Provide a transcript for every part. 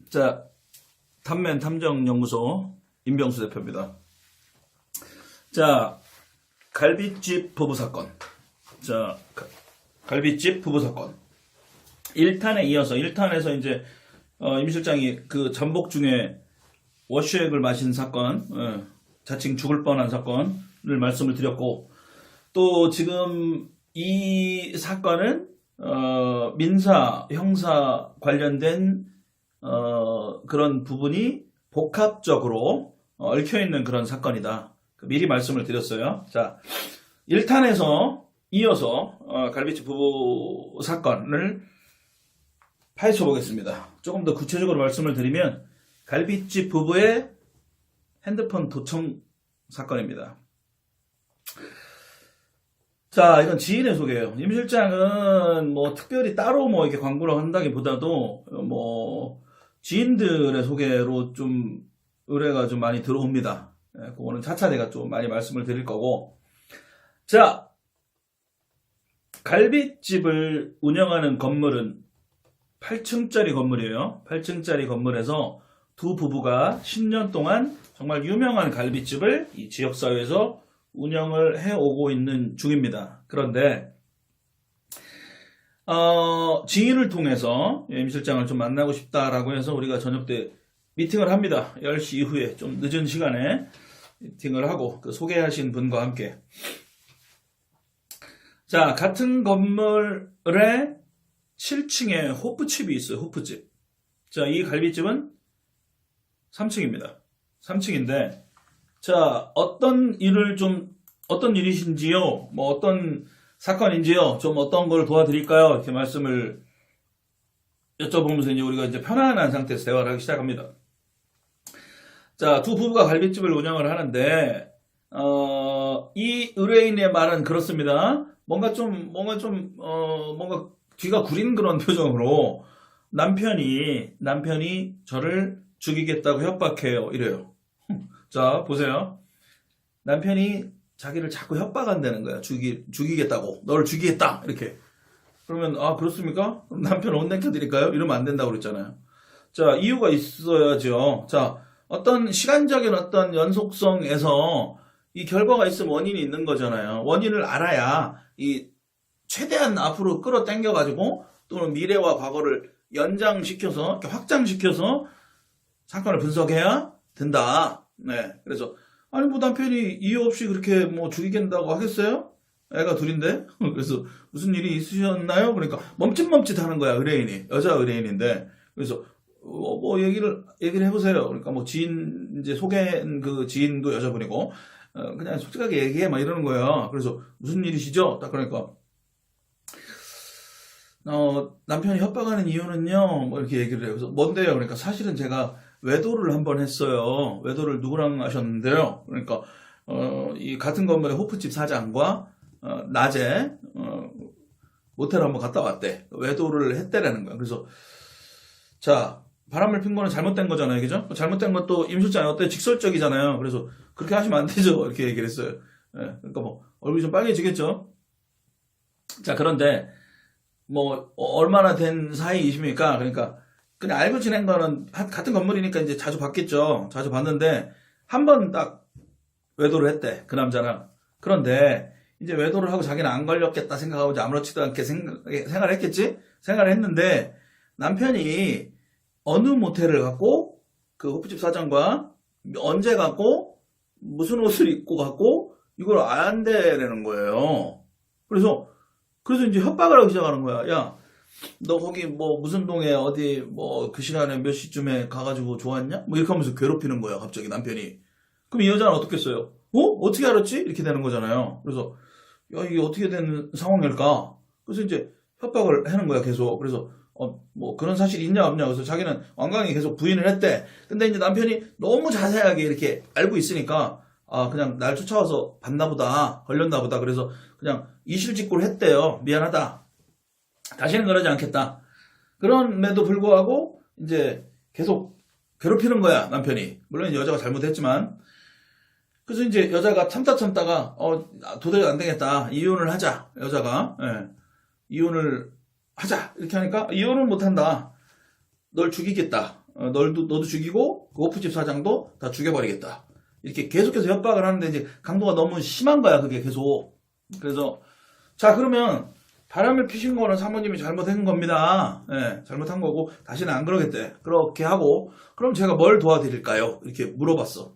자, 탐맨 탐정연구소 임병수 대표입니다. 자, 갈빗집 부부 사건. 자, 갈빗집 부부 사건. 1탄에 이어서 1탄에서 이제 임 실장이 그 잠복 중에 워시액을 마신 사건, 자칭 죽을 뻔한 사건을 말씀을 드렸고, 또 지금 이 사건은 민사, 형사 관련된 그런 부분이 복합적으로 얽혀있는 그런 사건이다. 미리 말씀을 드렸어요. 자, 1탄에서 이어서 갈빗집 부부 사건을 파헤쳐 보겠습니다. 조금 더 구체적으로 말씀을 드리면 갈빗집 부부의 핸드폰 도청 사건입니다. 자, 이건 지인의 소개예요. 임 실장은 뭐 특별히 따로 뭐 이렇게 광고를 한다기보다도 뭐 지인들의 소개로 좀 의뢰가 좀 많이 들어옵니다. 그거는 차차 내가 좀 많이 말씀을 드릴 거고. 자, 갈빗집을 운영하는 건물은 8층짜리 건물이에요. 8층짜리 건물에서 두 부부가 10년 동안 정말 유명한 갈빗집을 이 지역사회에서 운영을 해오고 있는 중입니다. 그런데 지인을 통해서 임 실장을 좀 만나고 싶다라고 해서 우리가 저녁 때 미팅을 합니다. 10시 이후에 좀 늦은 시간에 미팅을 하고 그 소개하신 분과 함께. 자, 같은 건물에 7층에 호프집이 있어요. 호프집. 자, 이 갈빗집은 3층입니다. 3층인데, 자, 어떤 일이신지요? 뭐 어떤 사건인지요? 좀 어떤 걸 도와드릴까요? 이렇게 말씀을 여쭤보면서 이제 우리가 이제 편안한 상태에서 대화를 하기 시작합니다. 자, 두 부부가 갈빗집을 운영을 하는데, 이 의뢰인의 말은 그렇습니다. 뭔가 귀가 구린 그런 표정으로 남편이 저를 죽이겠다고 협박해요. 이래요. 자, 보세요. 남편이 자기를 자꾸 협박한다는 거야. 죽이겠다고. 너를 죽이겠다. 이렇게. 그러면, 그렇습니까? 그럼 남편 옷 내켜드릴까요? 이러면 안 된다고 그랬잖아요. 자, 이유가 있어야죠. 자, 어떤 시간적인 어떤 연속성에서 이 결과가 있으면 원인이 있는 거잖아요. 원인을 알아야 이 최대한 앞으로 끌어당겨가지고 또는 미래와 과거를 연장시켜서, 이렇게 확장시켜서 사건을 분석해야 된다. 네. 그래서, 아니, 뭐 남편이 이유 없이 그렇게 뭐 죽이겠다고 하겠어요? 애가 둘인데? 그래서 무슨 일이 있으셨나요? 그러니까 멈칫멈칫 하는 거야, 의뢰인이. 여자 의뢰인인데. 그래서, 뭐 얘기를 해보세요. 그러니까 뭐 이제 소개한 그 지인도 여자분이고, 그냥 솔직하게 얘기해, 막 이러는 거예요. 그래서 무슨 일이시죠? 딱 그러니까, 남편이 협박하는 이유는요, 뭐 이렇게 얘기를 해요. 그래서 뭔데요? 그러니까 사실은 제가 외도를 한번 했어요. 외도를 누구랑 하셨는데요? 그러니까, 이 같은 건물의 호프집 사장과, 낮에, 모텔 한번 갔다 왔대. 외도를 했대라는 거야. 그래서, 자, 바람을 핀 거는 잘못된 거잖아요. 그죠? 잘못된 것도 임 실장이 어때? 직설적이잖아요. 그래서 그렇게 하시면 안 되죠. 이렇게 얘기를 했어요. 그러니까 뭐, 얼굴이 좀 빨개지겠죠? 자, 그런데, 뭐, 얼마나 된 사이이십니까? 그러니까, 그냥 알고 지낸 거는 같은 건물이니까 이제 자주 봤겠죠. 자주 봤는데, 한 번 딱 외도를 했대. 그 남자랑. 그런데, 이제 외도를 하고 자기는 안 걸렸겠다 생각하고 이제 아무렇지도 않게 생각을 했겠지? 생각을 했는데, 남편이 어느 모텔을 갔고, 그 호프집 사장과 언제 갔고, 무슨 옷을 입고 갔고, 이걸 안 되라는 거예요. 그래서 이제 협박을 하기 시작하는 거야. 야, 너 거기 뭐 무슨 동에 어디 뭐 그 시간에 몇 시쯤에 가가지고 좋았냐? 뭐 이렇게 하면서 괴롭히는 거야. 갑자기 남편이. 그럼 이 여자는 어떻겠어요? 어떻게 알았지? 이렇게 되는 거잖아요. 그래서 야, 이게 어떻게 된 상황일까? 그래서 이제 협박을 하는 거야, 계속. 그래서 뭐 그런 사실이 있냐 없냐. 그래서 자기는 완강히 계속 부인을 했대. 근데 이제 남편이 너무 자세하게 이렇게 알고 있으니까 그냥 날 쫓아와서 봤나 보다. 걸렸나 보다. 그래서 그냥 이실직고를 했대요. 미안하다. 다시는 그러지 않겠다. 그럼에도 불구하고 이제 계속 괴롭히는 거야, 남편이. 물론 여자가 잘못했지만. 그래서 이제 여자가 참다가 도저히 안 되겠다. 이혼을 하자. 여자가. 이혼을 하자. 이렇게 하니까 이혼을 못 한다. 널 죽이겠다. 너도 죽이고 그 호프집 사장도 다 죽여버리겠다. 이렇게 계속해서 협박을 하는데 이제 강도가 너무 심한 거야, 그게 계속. 그래서 자, 그러면 바람을 피신 거는 사모님이 잘못한 겁니다. 예, 잘못한 거고 다시는 안 그러겠대. 그렇게 하고 그럼 제가 뭘 도와드릴까요? 이렇게 물어봤어.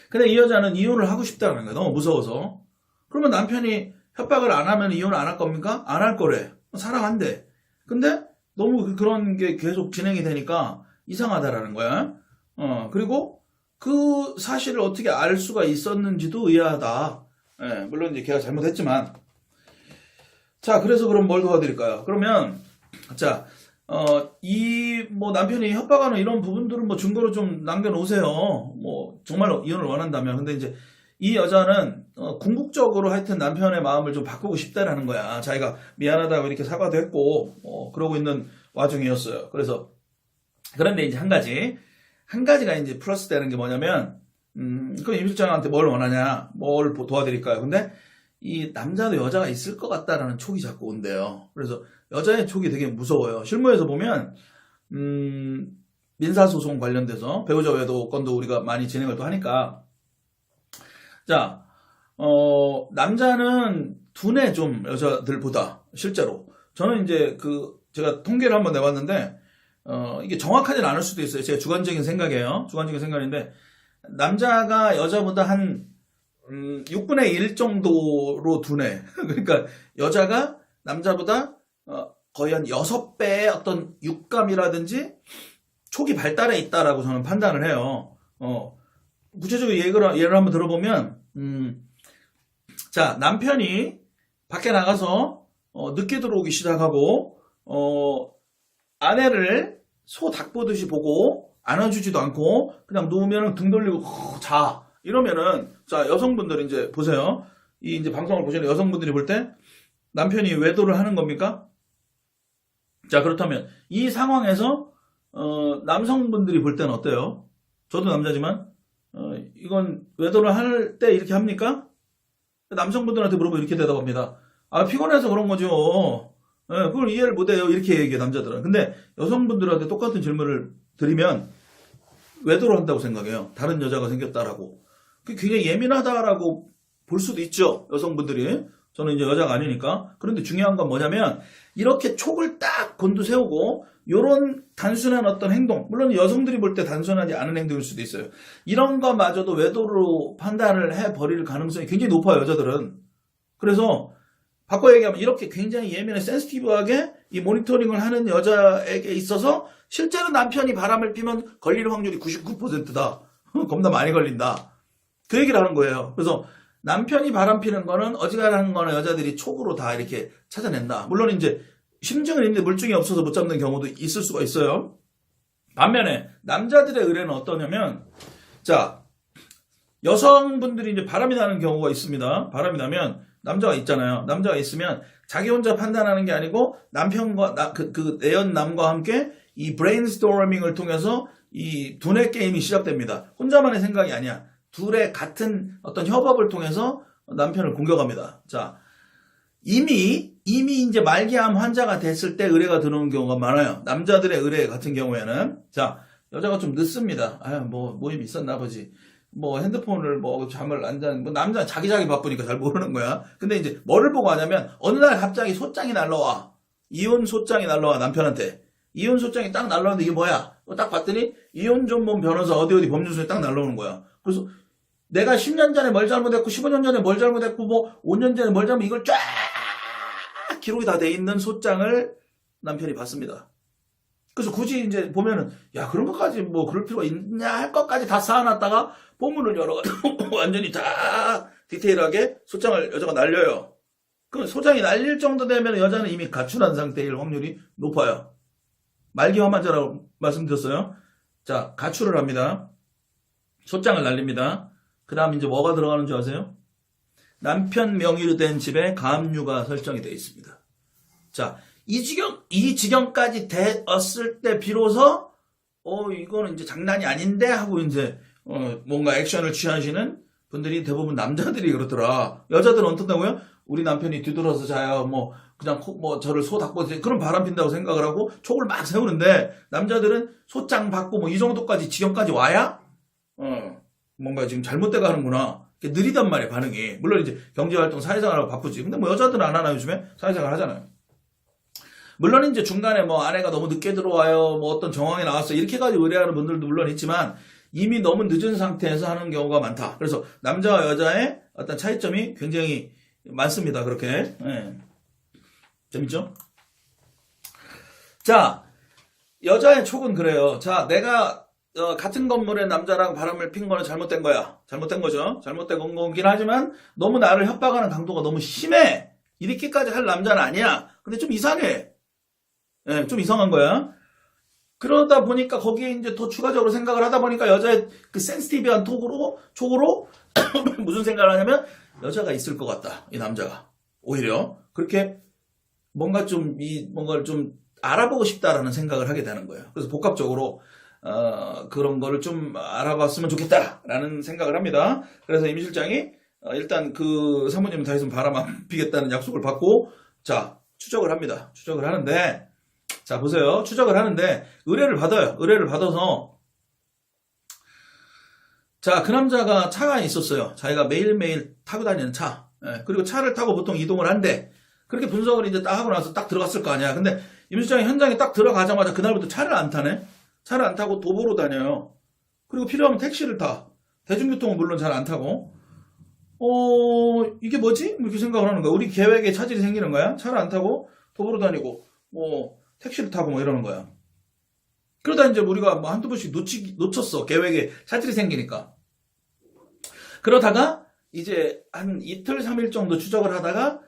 근데 이 여자는 이혼을 하고 싶다는 거야. 너무 무서워서. 그러면 남편이 협박을 안 하면 이혼을 안 할 겁니까? 안 할 거래. 사랑한대. 근데 너무 그런 게 계속 진행이 되니까 이상하다라는 거야. 그리고 그 사실을 어떻게 알 수가 있었는지도 의아하다. 예, 물론 이제 걔가 잘못했지만. 자, 그래서 그럼 뭘 도와드릴까요? 그러면, 자, 뭐 남편이 협박하는 이런 부분들은 뭐 증거로 좀 남겨놓으세요. 뭐, 정말 이혼을 원한다면. 근데 이제 이 여자는, 궁극적으로 하여튼 남편의 마음을 좀 바꾸고 싶다라는 거야. 자기가 미안하다고 이렇게 사과도 했고, 그러고 있는 와중이었어요. 그런데 이제 한 가지가 이제 플러스 되는 게 뭐냐면, 그럼 임 실장한테 뭘 원하냐? 뭘 도와드릴까요? 근데 이 남자도 여자가 있을 것 같다라는 촉이 자꾸 온대요. 그래서 여자의 촉이 되게 무서워요. 실무에서 보면 민사소송 관련돼서 배우자 외도 건도 우리가 많이 진행을 또 하니까 자, 남자는 둔해 좀 여자들보다 실제로 저는 이제 제가 통계를 한번 내봤는데 이게 정확하진 않을 수도 있어요. 제 주관적인 생각이에요. 주관적인 생각인데 남자가 여자보다 한 6분의 1 정도로 둔해. 그러니까 여자가 남자보다 거의 한 6배의 어떤 육감이라든지 촉이 발달해 있다라고 저는 판단을 해요. 구체적으로 예를 한번 들어보면 자, 남편이 밖에 나가서 늦게 들어오기 시작하고 아내를 소 닭 보듯이 보고 안아주지도 않고 그냥 누우면 등 돌리고 자. 이러면은 자, 여성분들 이제 보세요. 이 이제 방송을 보시는 여성분들이 볼 때 남편이 외도를 하는 겁니까? 자, 그렇다면 이 상황에서 남성분들이 볼 때는 어때요? 저도 남자지만 이건 외도를 할 때 이렇게 합니까? 남성분들한테 물어보면 이렇게 대답합니다. 아, 피곤해서 그런 거죠. 그걸 이해를 못해요. 이렇게 얘기해 남자들은. 근데 여성분들한테 똑같은 질문을 드리면 외도를 한다고 생각해요. 다른 여자가 생겼다라고. 그게 굉장히 예민하다라고 볼 수도 있죠. 여성분들이. 저는 이제 여자가 아니니까. 그런데 중요한 건 뭐냐면 이렇게 촉을 딱 곤두세우고 이런 단순한 어떤 행동, 물론 여성들이 볼 때 단순하지 않은 행동일 수도 있어요. 이런 거마저도 외도로 판단을 해버릴 가능성이 굉장히 높아요. 여자들은. 그래서 바꿔 얘기하면 이렇게 굉장히 예민해 센시티브하게 이 모니터링을 하는 여자에게 있어서 실제로 남편이 바람을 피면 걸릴 확률이 99%다. 겁나 많이 걸린다. 그 얘기를 하는 거예요. 그래서 남편이 바람 피는 거는 어지간한 거는 여자들이 촉으로 다 이렇게 찾아낸다. 물론 이제 심증은 있는데 물증이 없어서 못 잡는 경우도 있을 수가 있어요. 반면에 남자들의 의뢰는 어떠냐면 자, 여성분들이 이제 바람이 나는 경우가 있습니다. 바람이 나면 남자가 있잖아요. 남자가 있으면 자기 혼자 판단하는 게 아니고 남편과 내연남과 함께 이 브레인스토밍을 통해서 이 두뇌 게임이 시작됩니다. 혼자만의 생각이 아니야. 둘의 같은 어떤 협업을 통해서 남편을 공격합니다. 자, 이미 이제 말기암 환자가 됐을 때 의뢰가 들어오는 경우가 많아요. 남자들의 의뢰 같은 경우에는 자, 여자가 좀 늦습니다. 뭐 모임이 있었나 보지. 뭐 핸드폰을 잠을 안 자는 남자 자기 바쁘니까 잘 모르는 거야. 근데 이제 뭐를 보고 하냐면 어느 날 갑자기 소장이 날라와. 이혼 소장이 날라와 남편한테. 이혼 소장이 딱 날라오는데 이게 뭐야? 딱 봤더니 이혼 전문 변호사 어디 법률소에 딱 날라오는 거야. 그래서 내가 10년 전에 뭘 잘못했고 15년 전에 뭘 잘못했고 뭐 5년 전에 뭘 잘못 이걸 쫙 기록이 다 돼 있는 소장을 남편이 봤습니다. 그래서 굳이 이제 보면은 야, 그런 것까지 뭐 그럴 필요가 있냐 할 것까지 다 쌓아놨다가 본문을 열어가지고 완전히 다 디테일하게 소장을 여자가 날려요. 그럼 소장이 날릴 정도 되면 여자는 이미 가출한 상태일 확률이 높아요. 말기암 환자라고 말씀드렸어요. 자, 가출을 합니다. 소장을 날립니다. 그 다음 이제 뭐가 들어가는 줄 아세요? 남편 명의로 된 집에 가압류가 설정이 되어 있습니다. 자, 이 지경까지 되었을 때 비로소 이거는 이제 장난이 아닌데 하고 이제 뭔가 액션을 취하시는 분들이 대부분 남자들이 그렇더라. 여자들은 어떻다고요? 우리 남편이 뒤돌아서 자야 뭐 그냥 뭐 저를 소 닦고 그런 바람 핀다고 생각을 하고 촉을 막 세우는데 남자들은 소장 받고 뭐 이 정도까지 지경까지 와야 뭔가 지금 잘못돼 가는구나. 느리단 말이에요, 반응이. 물론 이제 경제활동 사회생활하고 바쁘지. 근데 뭐 여자들은 안 하나 요즘에 사회생활 하잖아요. 물론 이제 중간에 뭐 아내가 너무 늦게 들어와요, 뭐 어떤 정황이 나왔어 이렇게까지 의뢰하는 분들도 물론 있지만 이미 너무 늦은 상태에서 하는 경우가 많다. 그래서 남자와 여자의 어떤 차이점이 굉장히 많습니다. 그렇게. 예. 재밌죠? 자, 여자의 촉은 그래요. 자, 내가 같은 건물에 남자랑 바람을 핀 거는 잘못된 거야. 잘못된 거죠. 잘못된 거긴 하지만 너무 나를 협박하는 강도가 너무 심해. 이렇게까지 할 남자는 아니야. 근데 좀 이상해. 예, 좀 이상한 거야. 그러다 보니까 거기에 이제 더 추가적으로 생각을 하다 보니까 여자의 그 센시티브한 촉으로 무슨 생각을 하냐면 여자가 있을 것 같다. 이 남자가. 오히려 그렇게 뭔가를 좀 알아보고 싶다라는 생각을 하게 되는 거예요. 그래서 복합적으로 그런 거를 좀 알아봤으면 좋겠다라는 생각을 합니다. 그래서 임 실장이 일단 그 사모님 다 있으면 바람 안 피겠다는 약속을 받고 자 추적을 합니다. 추적을 하는데 자 보세요. 추적을 하는데 의뢰를 받아요. 의뢰를 받아서 자 그 남자가 차가 있었어요. 자기가 매일매일 타고 다니는 차. 예, 그리고 차를 타고 보통 이동을 한대. 그렇게 분석을 이제 딱 하고 나서 딱 들어갔을 거 아니야. 근데 임 실장이 현장에 딱 들어가자마자 그날부터 차를 안 타네. 차를 안 타고 도보로 다녀요. 그리고 필요하면 택시를 타. 대중교통은 물론 잘 안 타고. 이게 뭐지? 이렇게 생각을 하는 거야. 우리 계획에 차질이 생기는 거야. 차를 안 타고 도보로 다니고 뭐 택시를 타고 뭐 이러는 거야. 그러다 이제 우리가 뭐 한두 번씩 놓쳤어. 계획에 차질이 생기니까. 그러다가 이제 한 이틀, 3일 정도 추적을 하다가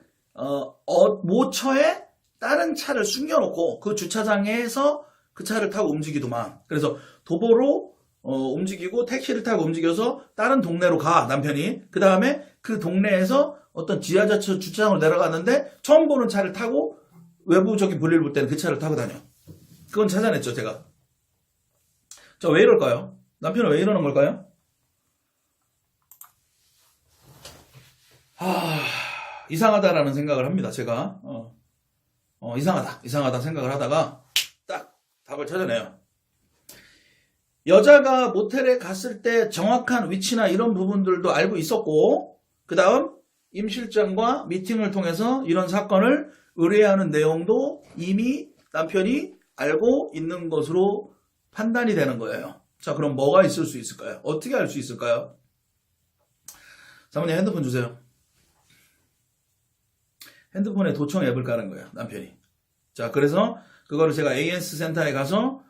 모처에 다른 차를 숨겨놓고 그 주차장에서 그 차를 타고 움직이더만. 그래서 도보로 움직이고 택시를 타고 움직여서 다른 동네로 가 남편이. 그 다음에 그 동네에서 어떤 지하자치 주차장으로 내려갔는데 처음 보는 차를 타고 외부적인 볼일을 볼 때는 그 차를 타고 다녀. 그건 찾아냈죠 제가. 자, 왜 이럴까요? 남편은 왜 이러는 걸까요? 이상하다라는 생각을 합니다 제가. 이상하다 생각을 하다가 딱 답을 찾아내요. 여자가 모텔에 갔을 때 정확한 위치나 이런 부분들도 알고 있었고 그 다음 임 실장과 미팅을 통해서 이런 사건을 의뢰하는 내용도 이미 남편이 알고 있는 것으로 판단이 되는 거예요. 자, 그럼 뭐가 있을 수 있을까요? 어떻게 알 수 있을까요? 사모님 핸드폰 주세요. 핸드폰에 도청 앱을 깔은 거예요, 남편이. 자, 그래서 그거를 제가 AS 센터에 가서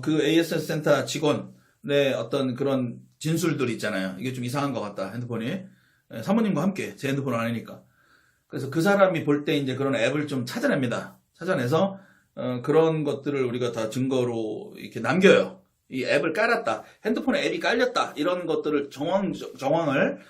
그 AS 센터 직원의 어떤 그런 진술들이 있잖아요. 이게 좀 이상한 것 같다, 핸드폰이. 사모님과 함께 제 핸드폰은 아니니까. 그래서 그 사람이 볼 때 이제 그런 앱을 좀 찾아냅니다. 찾아내서 그런 것들을 우리가 다 증거로 이렇게 남겨요. 이 앱을 깔았다, 핸드폰에 앱이 깔렸다, 이런 것들을 정황을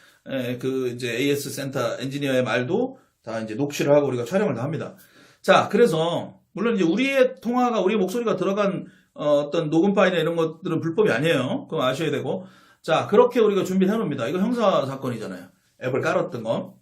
그 이제 AS 센터 엔지니어의 말도 다 이제 녹취를 하고 우리가 촬영을 다 합니다. 자, 그래서 물론 이제 우리의 통화가 우리의 목소리가 들어간 어떤 녹음 파일이나 이런 것들은 불법이 아니에요. 그거 아셔야 되고. 자, 그렇게 우리가 준비를 해놓습니다. 이거 형사 사건이잖아요. 앱을 깔았던 거.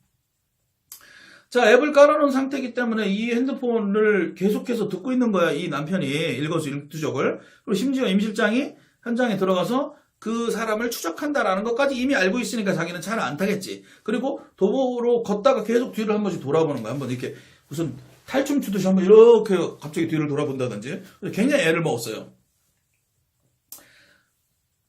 자, 앱을 깔아놓은 상태이기 때문에 이 핸드폰을 계속해서 듣고 있는 거야. 이 남편이 일거수일투족을. 그리고 심지어 임 실장이 현장에 들어가서 그 사람을 추적한다라는 것까지 이미 알고 있으니까 자기는 차를 안 타겠지. 그리고 도보로 걷다가 계속 뒤를 한 번씩 돌아보는 거야. 한번 이렇게 무슨 탈춤 추듯이 한번 이렇게 갑자기 뒤를 돌아본다든지. 굉장히 애를 먹었어요.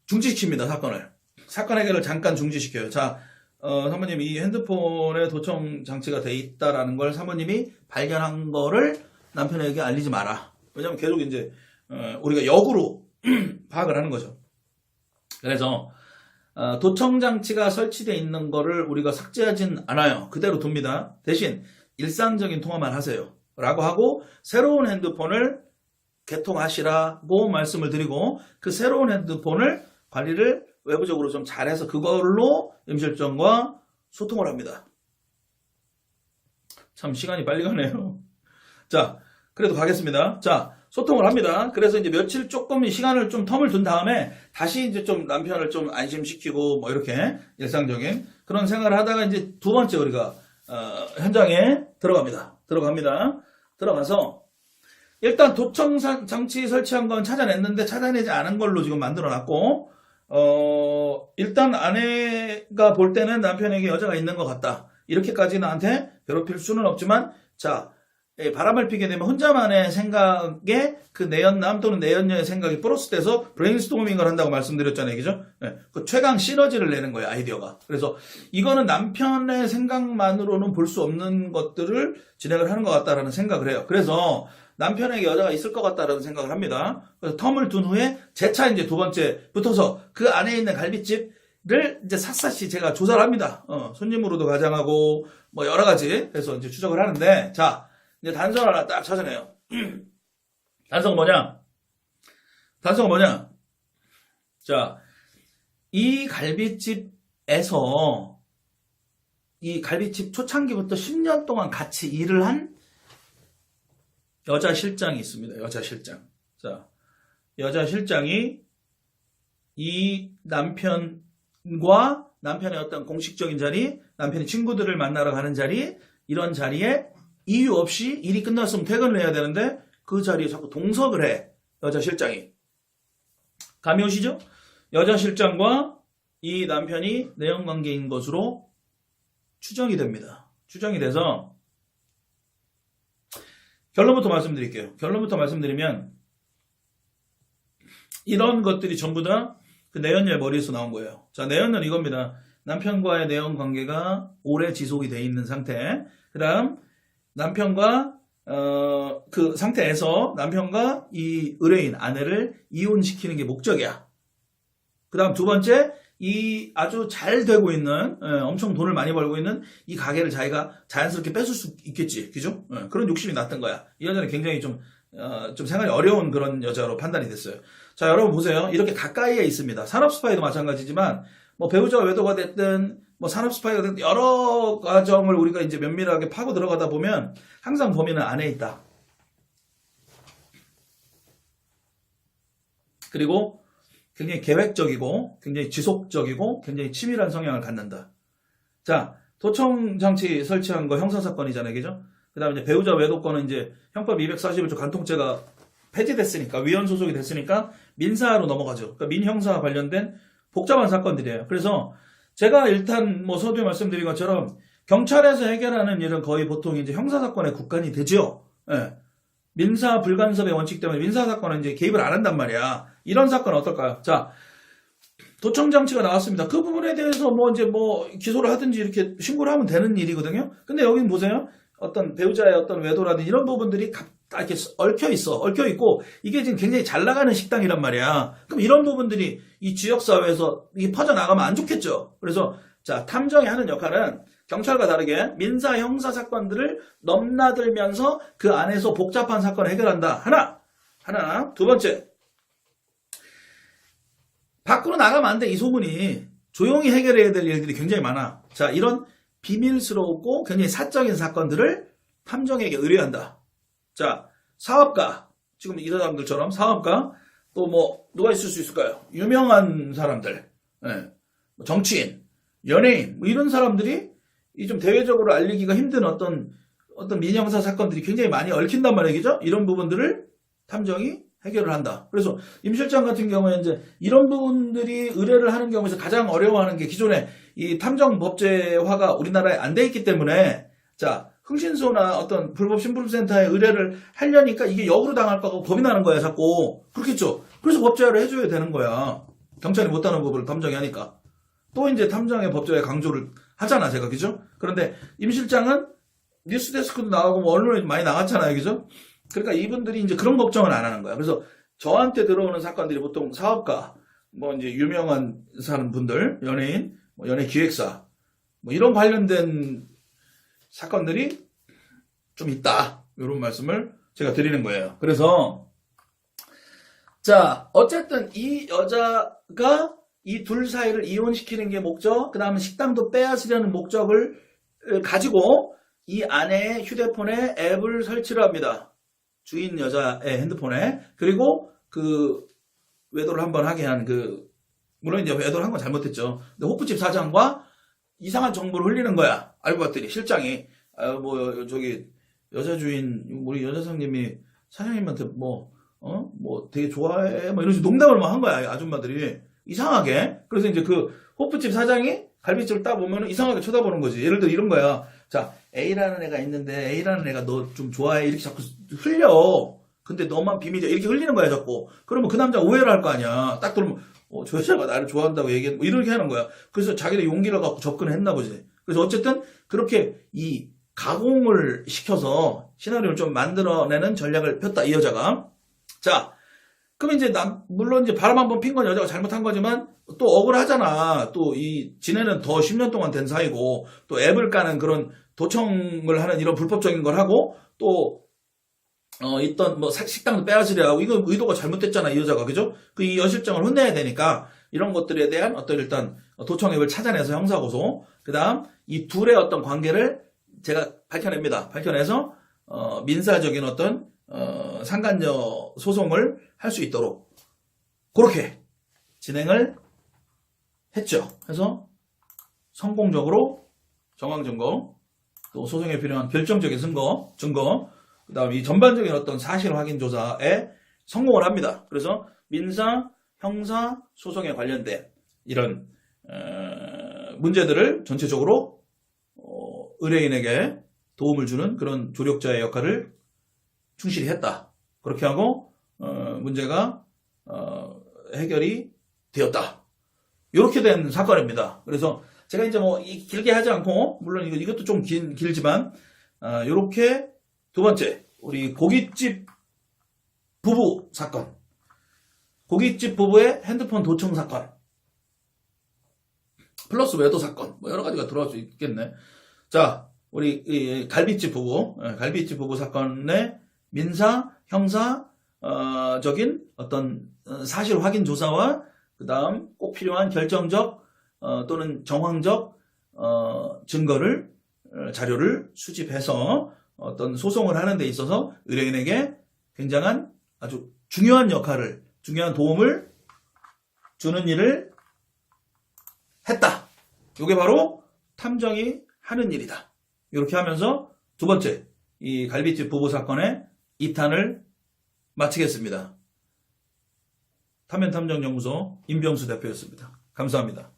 중지시킵니다, 사건을. 사건 해결을 잠깐 중지시켜요. 자, 사모님 이 핸드폰에 도청 장치가 돼 있다라는 걸 사모님이 발견한 거를 남편에게 알리지 마라. 왜냐면 계속 이제 우리가 역으로 파악을 하는 거죠. 그래서 도청 장치가 설치되어 있는 거를 우리가 삭제하진 않아요. 그대로 둡니다. 대신 일상적인 통화만 하세요 라고 하고 새로운 핸드폰을 개통하시라고 말씀을 드리고 그 새로운 핸드폰을 관리를 외부적으로 좀 잘해서 그걸로 임 실장과 소통을 합니다. 참 시간이 빨리 가네요. 자, 그래도 가겠습니다. 자, 소통을 합니다. 그래서 이제 며칠 조금 시간을 좀 텀을 둔 다음에 다시 이제 좀 남편을 좀 안심시키고 뭐 이렇게 일상적인 그런 생활을 하다가 이제 두 번째 우리가 현장에 들어갑니다. 들어가서 일단 도청 장치 설치한 건 찾아냈는데 찾아내지 않은 걸로 지금 만들어놨고 일단 아내가 볼 때는 남편에게 여자가 있는 것 같다. 이렇게까지 나한테 괴롭힐 수는 없지만 자 바람을 피게 되면 혼자만의 생각에 그 내연남 또는 내연녀의 생각이 플러스돼서 브레인스토밍을 한다고 말씀드렸잖아요. 그죠? 네, 그 최강 시너지를 내는 거예요. 아이디어가. 그래서 이거는 남편의 생각만으로는 볼 수 없는 것들을 진행을 하는 것 같다라는 생각을 해요. 그래서 남편에게 여자가 있을 것 같다라는 생각을 합니다. 그래서 텀을 둔 후에 제 차 이제 두 번째 붙어서 그 안에 있는 갈비집을 이제 샅샅이 제가 조사를 합니다. 손님으로도 가장하고 뭐 여러 가지 해서 이제 추적을 하는데 자 이제 단서 하나 딱 찾아내요. 단서가 뭐냐? 자, 이 갈비집에서 이 갈비집 초창기부터 10년 동안 같이 일을 한 여자 실장이 있습니다. 여자 실장. 자, 여자 실장이 이 남편과 남편의 어떤 공식적인 자리, 남편의 친구들을 만나러 가는 자리, 이런 자리에 이유 없이 일이 끝났으면 퇴근을 해야 되는데 그 자리에 자꾸 동석을 해. 여자 실장이. 감이 오시죠? 여자 실장과 이 남편이 내연관계인 것으로 추정이 됩니다. 추정이 돼서 결론부터 말씀드리면 이런 것들이 전부 다 그 내연녀의 머리에서 나온 거예요. 자, 내연녀는 이겁니다. 남편과의 내연관계가 오래 지속이 돼 있는 상태. 그 다음 남편과 그 상태에서 남편과 이 의뢰인 아내를 이혼시키는 게 목적이야. 그 다음 두 번째 이 아주 잘 되고 있는 엄청 돈을 많이 벌고 있는 이 가게를 자기가 자연스럽게 뺏을 수 있겠지. 그죠? 그런 욕심이 났던 거야. 이 여자는 굉장히 좀 생활이 어려운 그런 여자로 판단이 됐어요. 자, 여러분 보세요. 이렇게 가까이에 있습니다. 산업 스파이도 마찬가지지만 뭐 배우자가 외도가 됐든 뭐 산업 스파이가 됐든 여러 과정을 우리가 이제 면밀하게 파고 들어가다 보면 항상 범인은 안에 있다. 그리고 굉장히 계획적이고 굉장히 지속적이고 굉장히 치밀한 성향을 갖는다. 자, 도청 장치 설치한 거 형사사건이잖아요. 그죠? 그 다음에 이제 배우자 외도건은 이제 형법 241조 간통죄가 폐지됐으니까, 위헌 소속이 됐으니까 민사로 넘어가죠. 그러니까 민형사 관련된 복잡한 사건들이에요. 그래서 제가 일단 뭐 서두에 말씀드린 것처럼 경찰에서 해결하는 일은 거의 보통 이제 형사사건의 국한이 되죠. 예. 민사 불간섭의 원칙 때문에 민사사건은 이제 개입을 안 한단 말이야. 이런 사건은 어떨까요? 자, 도청장치가 나왔습니다. 그 부분에 대해서 뭐 이제 뭐 기소를 하든지 이렇게 신고를 하면 되는 일이거든요. 근데 여긴 보세요. 어떤 배우자의 어떤 외도라든지 이런 부분들이 다 이렇게 얽혀 있고, 이게 지금 굉장히 잘 나가는 식당이란 말이야. 그럼 이런 부분들이 이 지역사회에서 이게 퍼져나가면 안 좋겠죠. 그래서 자, 탐정이 하는 역할은 경찰과 다르게 민사 형사 사건들을 넘나들면서 그 안에서 복잡한 사건을 해결한다. 하나. 두 번째, 밖으로 나가면 안 돼. 이 소문이 조용히 해결해야 될 일들이 굉장히 많아. 자, 이런 비밀스럽고 굉장히 사적인 사건들을 탐정에게 의뢰한다. 자, 사업가, 지금 이 사람들처럼 사업가, 또 뭐 누가 있을 수 있을까요? 유명한 사람들, 정치인, 연예인, 뭐 이런 사람들이 이 좀 대외적으로 알리기가 힘든 어떤 민형사 사건들이 굉장히 많이 얽힌단 말이죠. 이런 부분들을 탐정이 해결을 한다. 그래서 임 실장 같은 경우에 이제 이런 부분들이 의뢰를 하는 경우에서 가장 어려워하는 게 기존에 이 탐정 법제화가 우리나라에 안 돼 있기 때문에, 자, 흥신소나 어떤 불법 심부름센터에 의뢰를 하려니까 이게 역으로 당할까 봐 겁이 나는 거야, 자꾸. 그렇겠죠? 그래서 법제화를 해줘야 되는 거야. 경찰이 못하는 법을 탐정이 하니까. 또 이제 탐정의 법제화에 강조를 하잖아, 제가. 그죠? 그런데 임 실장은 뉴스데스크도 나가고 뭐 언론에 많이 나갔잖아요. 그죠? 그러니까 이분들이 이제 그런 걱정을 안 하는 거야. 그래서 저한테 들어오는 사건들이 보통 사업가, 뭐 이제 유명한 사람 분들, 연예인, 뭐 연예 기획사, 뭐 이런 관련된 사건들이 좀 있다. 이런 말씀을 제가 드리는 거예요. 그래서 자, 어쨌든 이 여자가 이 둘 사이를 이혼시키는 게 목적, 그 다음에 식당도 빼앗으려는 목적을 가지고 이 아내의 휴대폰에 앱을 설치를 합니다. 주인 여자의 핸드폰에. 그리고 그 외도를 한번 하게 한 물론 이제 외도를 한 건 잘못했죠. 근데 호프집 사장과 이상한 정보를 흘리는 거야. 알고 봤더니 실장이 뭐 저기 여자 주인 우리 여자 상님이 사장님한테 뭐 되게 좋아해 뭐 이런 식으로 농담을 막 한 거야. 아줌마들이 이상하게. 그래서 이제 그 호프집 사장이 갈비집을 딱 보면 이상하게 쳐다보는 거지. 예를 들어 이런 거야. 자, A라는 애가 있는데 A라는 애가 너 좀 좋아해 이렇게 자꾸 흘려. 근데 너만 비밀이야 이렇게 흘리는 거야 자꾸. 그러면 그 남자 오해를 할 거 아니야. 딱 들으면 저 여자가 나를 좋아한다고 얘기해 뭐 이렇게 하는 거야. 그래서 자기를 용기를 갖고 접근을 했나 보지. 그래서 어쨌든 그렇게 이 가공을 시켜서 시나리오를 좀 만들어내는 전략을 폈다 이 여자가. 자, 그럼 이제 물론 이제 바람 한번 핀 건 여자가 잘못한 거지만 또 억울하잖아. 또 이 지네는 더 10년 동안 된 사이고 또 앱을 까는 그런 도청을 하는 이런 불법적인 걸 하고 또 있던 뭐 식당도 빼앗으려 하고 이거 의도가 잘못됐잖아 이 여자가. 그죠? 그 이 여실장을 혼내야 되니까 이런 것들에 대한 어떤 일단 도청 앱을 찾아내서 형사고소, 그다음 이 둘의 어떤 관계를 제가 밝혀냅니다. 밝혀내서 민사적인 어떤 상간녀 소송을 할 수 있도록 그렇게 진행을 했죠. 그래서 성공적으로 정황 증거, 또 소송에 필요한 결정적인 증거, 그 다음 이 전반적인 어떤 사실 확인 조사에 성공을 합니다. 그래서 민사, 형사, 소송에 관련된 이런 문제들을 전체적으로 의뢰인에게 도움을 주는 그런 조력자의 역할을 충실히 했다. 그렇게 하고 문제가 해결이 되었다. 이렇게 된 사건입니다. 그래서 제가 이제 뭐 길게 하지 않고 물론 이것도 좀 길지만 이렇게 두 번째 우리 고깃집 부부 사건, 고깃집 부부의 핸드폰 도청 사건, 플러스 외도 사건 뭐 여러 가지가 들어갈 수 있겠네. 자, 우리 이 갈비집 부부 사건의 민사, 형사 적인 어떤 사실 확인 조사와 그 다음 꼭 필요한 결정적 또는 정황적 증거를 자료를 수집해서 어떤 소송을 하는 데 있어서 의뢰인에게 굉장한 아주 중요한 도움을 주는 일을 했다. 이게 바로 탐정이 하는 일이다. 이렇게 하면서 두 번째 이 갈비집 부부 사건의 2탄을 마치겠습니다. 탐연탐정연구소 임병수 대표였습니다. 감사합니다.